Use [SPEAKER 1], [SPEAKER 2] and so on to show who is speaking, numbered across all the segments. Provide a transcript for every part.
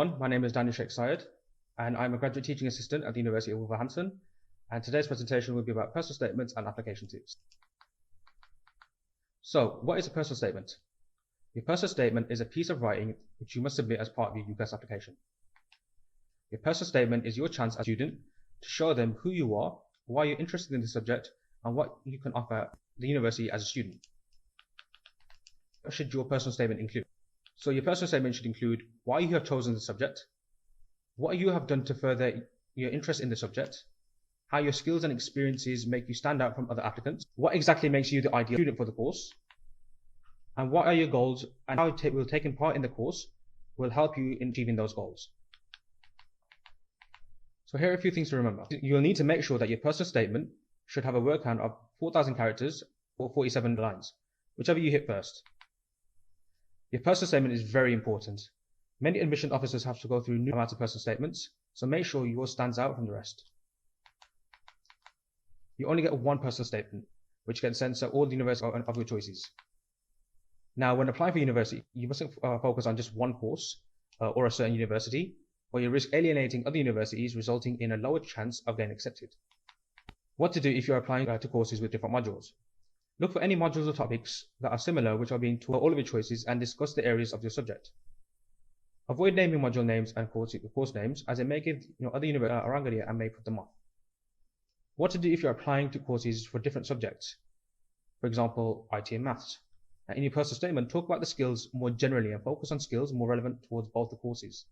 [SPEAKER 1] everyone, my name is Daanyaal, and I'm a graduate teaching assistant at the University of Wolverhampton, and today's presentation will be about personal statements and application tips. So, what is a personal statement? Your personal statement is a piece of writing which you must submit as part of your UCAS application. Your personal statement is your chance as a student to show them who you are, why you're interested in the subject, and what you can offer the university as a student. What should your personal statement include? So your personal statement should include why you have chosen the subject, what you have done to further your interest in the subject, how your skills and experiences make you stand out from other applicants, what exactly makes you the ideal student for the course, and what are your goals, and how taking part in the course will help you in achieving those goals. So here are a few things to remember. You'll need to make sure that your personal statement should have a word count of 4,000 characters or 47 lines, whichever you hit first. Your personal statement is very important. Many admission officers have to go through new amounts of personal statements, so make sure yours stands out from the rest. You only get one personal statement, which gets sent to all the universities of your choices. Now, when applying for university, you mustn't focus on just one course or a certain university, or you risk alienating other universities, resulting in a lower chance of getting accepted. What to do if you're applying to courses with different modules? Look for any modules or topics that are similar which are being taught all of your choices and discuss the areas of your subject. Avoid naming module names and course names, as it may give other universities a wrong idea and may put them off. What to do if you're applying to courses for different subjects, for example IT and maths. In your personal statement, talk about the skills more generally and focus on skills more relevant towards both the courses.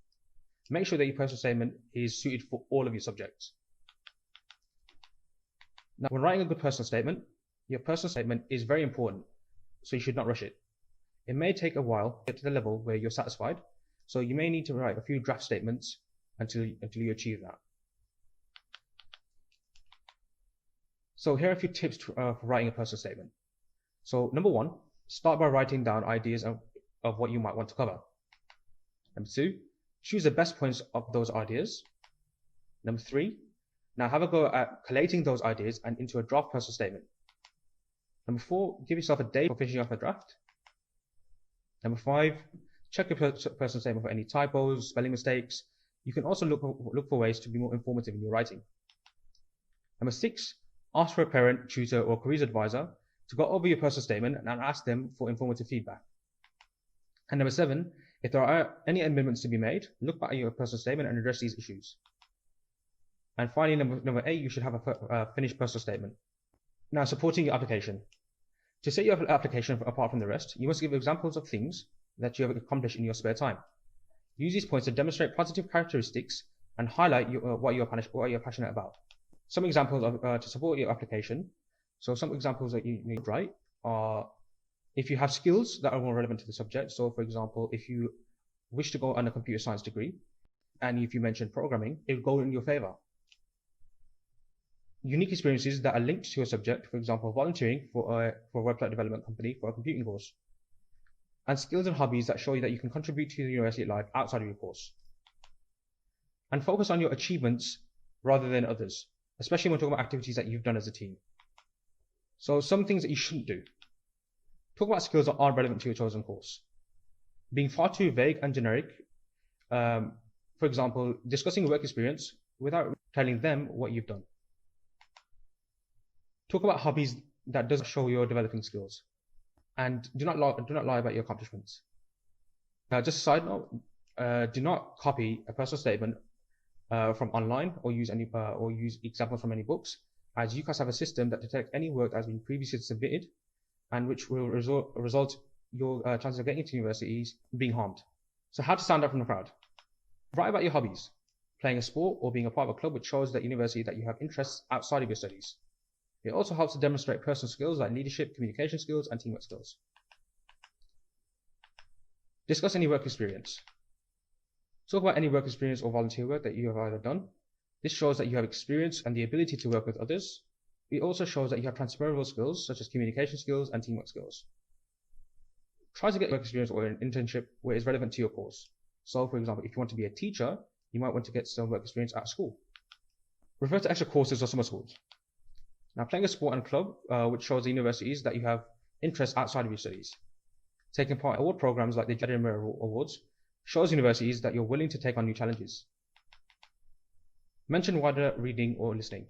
[SPEAKER 1] Make sure that your personal statement is suited for all of your subjects. Now, when writing a good personal statement, your personal statement is very important, so you should not rush it. It may take a while to get to the level where you're satisfied, so you may need to write a few draft statements until you achieve that. So here are a few tips for writing a personal statement. So number one, start by writing down ideas of what you might want to cover. Number two, choose the best points of those ideas. Number three, now have a go at collating those ideas and into a draft personal statement. Number four, give yourself a day for finishing off a draft. Number five, check your personal statement for any typos, spelling mistakes. You can also look for ways to be more informative in your writing. Number six, ask for a parent, tutor, or careers advisor to go over your personal statement and ask them for informative feedback. And number seven, if there are any amendments to be made, look back at your personal statement and address these issues. And finally, number eight, you should have a finished personal statement. Now, supporting your application. To set your application apart from the rest, you must give examples of things that you have accomplished in your spare time. Use these points to demonstrate positive characteristics and highlight what you're passionate about. Some examples to support your application. So some examples that you need to write are if you have skills that are more relevant to the subject. So for example, if you wish to go on a computer science degree, and if you mention programming, it will go in your favor. Unique experiences that are linked to your subject, for example, volunteering for a website development company for a computing course. And skills and hobbies that show you that you can contribute to the university life outside of your course. And focus on your achievements rather than others, especially when talking about activities that you've done as a team. So some things that you shouldn't do. Talk about skills that aren't relevant to your chosen course. Being far too vague and generic. For example, discussing work experience without telling them what you've done. Talk about hobbies that doesn't show your developing skills, and do not lie about your accomplishments. Now, just a side note: do not copy a personal statement from online or use examples from any books, as UCAS have a system that detects any work that has been previously submitted, and which will result your chances of getting into universities being harmed. So, how to stand out from the crowd? Write about your hobbies, playing a sport or being a part of a club, which shows that university that you have interests outside of your studies. It also helps to demonstrate personal skills like leadership, communication skills, and teamwork skills. Discuss any work experience. Talk about any work experience or volunteer work that you have either done. This shows that you have experience and the ability to work with others. It also shows that you have transferable skills such as communication skills and teamwork skills. Try to get work experience or an internship where it's relevant to your course. So, for example, if you want to be a teacher, you might want to get some work experience at school. Refer to extra courses or summer schools. Now, playing a sport and club, which shows the universities that you have interests outside of your studies. Taking part in award programs like the Edinburgh Awards, Shows universities that you're willing to take on new challenges. Mention wider reading or listening.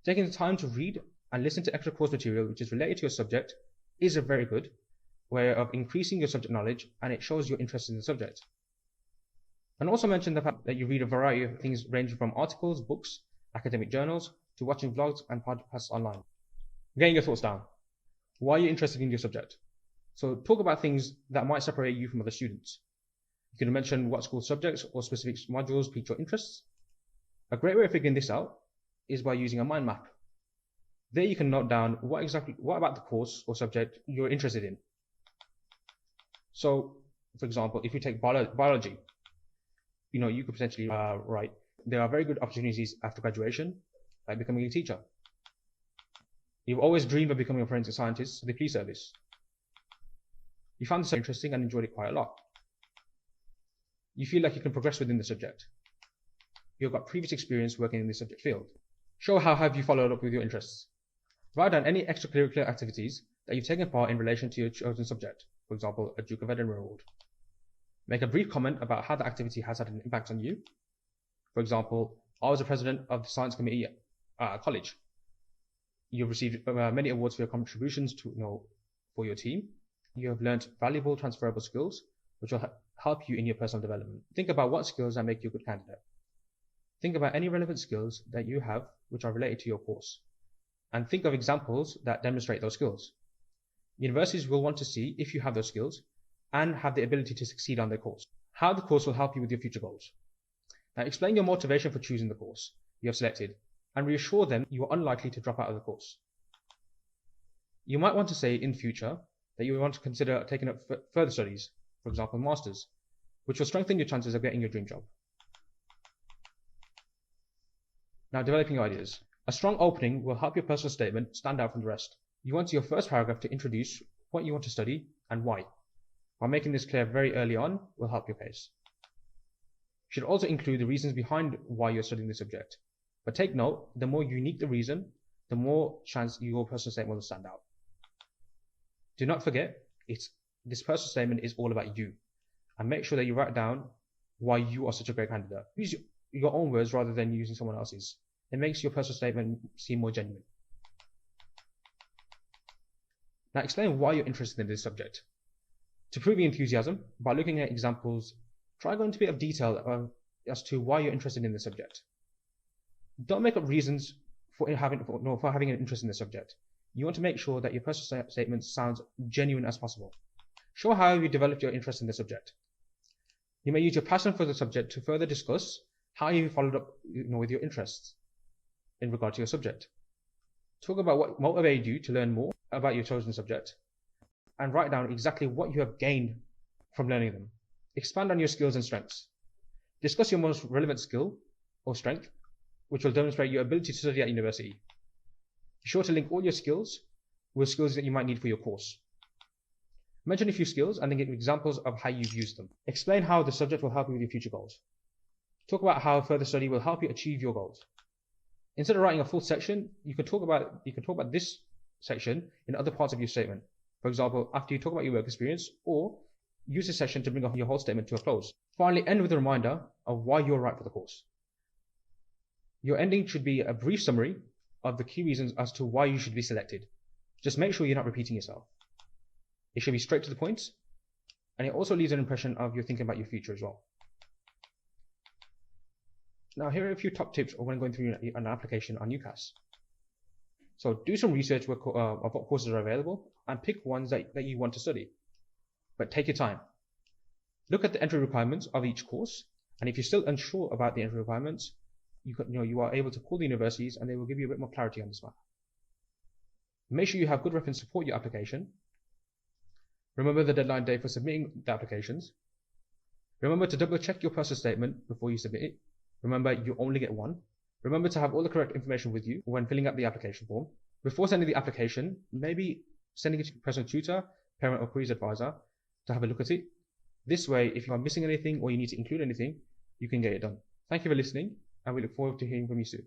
[SPEAKER 1] Taking the time to read and listen to extra course material which is related to your subject is a very good way of increasing your subject knowledge, and it shows your interest in the subject. And also mention the fact that you read a variety of things ranging from articles, books, academic journals, to watching vlogs and podcasts online. Getting your thoughts down. Why are you interested in your subject? So talk about things that might separate you from other students. You can mention what school subjects or specific modules pique your interests. A great way of figuring this out is by using a mind map. There you can note down what about the course or subject you're interested in. So, for example, if you take biology, you could potentially write, there are very good opportunities after graduation, like becoming a teacher. You've always dreamed of becoming a forensic scientist for the police service. You found this interesting and enjoyed it quite a lot. You feel like you can progress within the subject. You've got previous experience working in the subject field. Show how have you followed up with your interests. Write down any extracurricular activities that you've taken part in relation to your chosen subject, for example, a Duke of Edinburgh Award. Make a brief comment about how the activity has had an impact on you. For example, I was the president of the science committee at college. You've received many awards for your contributions for your team. You have learnt valuable transferable skills, which will help you in your personal development. Think about what skills that make you a good candidate. Think about any relevant skills that you have which are related to your course, and think of examples that demonstrate those skills. Universities will want to see if you have those skills and have the ability to succeed on their course. How the course will help you with your future goals. Now explain your motivation for choosing the course you have selected and reassure them you are unlikely to drop out of the course. You might want to say in future that you want to consider taking up further studies, for example masters, which will strengthen your chances of getting your dream job. Now developing your ideas. A strong opening will help your personal statement stand out from the rest. You want your first paragraph to introduce what you want to study and why. By making this clear very early on will help your case. You should also include the reasons behind why you're studying the subject. But take note, the more unique the reason, the more chance your personal statement will stand out. Do not forget, this personal statement is all about you. And make sure that you write down why you are such a great candidate. Use your own words rather than using someone else's. It makes your personal statement seem more genuine. Now explain why you're interested in this subject. To prove your enthusiasm, by looking at examples, try going into a bit of detail as to why you're interested in the subject. Don't make up reasons for having an interest in the subject. You want to make sure that your personal statement sounds genuine as possible. Show how you developed your interest in the subject. You may use your passion for the subject to further discuss how you followed up with your interests in regard to your subject. Talk about what motivated you to learn more about your chosen subject, and write down exactly what you have gained from learning them. Expand on your skills and strengths. Discuss your most relevant skill or strength, which will demonstrate your ability to study at university. Be sure to link all your skills with skills that you might need for your course. Mention a few skills and then give examples of how you've used them. Explain how the subject will help you with your future goals. Talk about how further study will help you achieve your goals. Instead of writing a full section, you can talk about this section in other parts of your statement. For example, after you talk about your work experience, or use this section to bring your whole statement to a close. Finally, end with a reminder of why you're right for the course. Your ending should be a brief summary of the key reasons as to why you should be selected. Just make sure you're not repeating yourself. It should be straight to the point, and it also leaves an impression of you're thinking about your future as well. Now, here are a few top tips when going through an application on UCAS. So do some research of what courses are available and pick ones that you want to study. But take your time. Look at the entry requirements of each course, and if you're still unsure about the entry requirements, you are able to call the universities and they will give you a bit more clarity on this matter. Make sure you have good reference to support your application. Remember the deadline date for submitting the applications. Remember to double check your personal statement before you submit it. Remember, you only get one. Remember to have all the correct information with you when filling out the application form. Before sending the application, maybe sending it to your personal tutor, parent or careers advisor to have a look at it. This way, if you are missing anything or you need to include anything, you can get it done. Thank you for listening, and we look forward to hearing from you soon.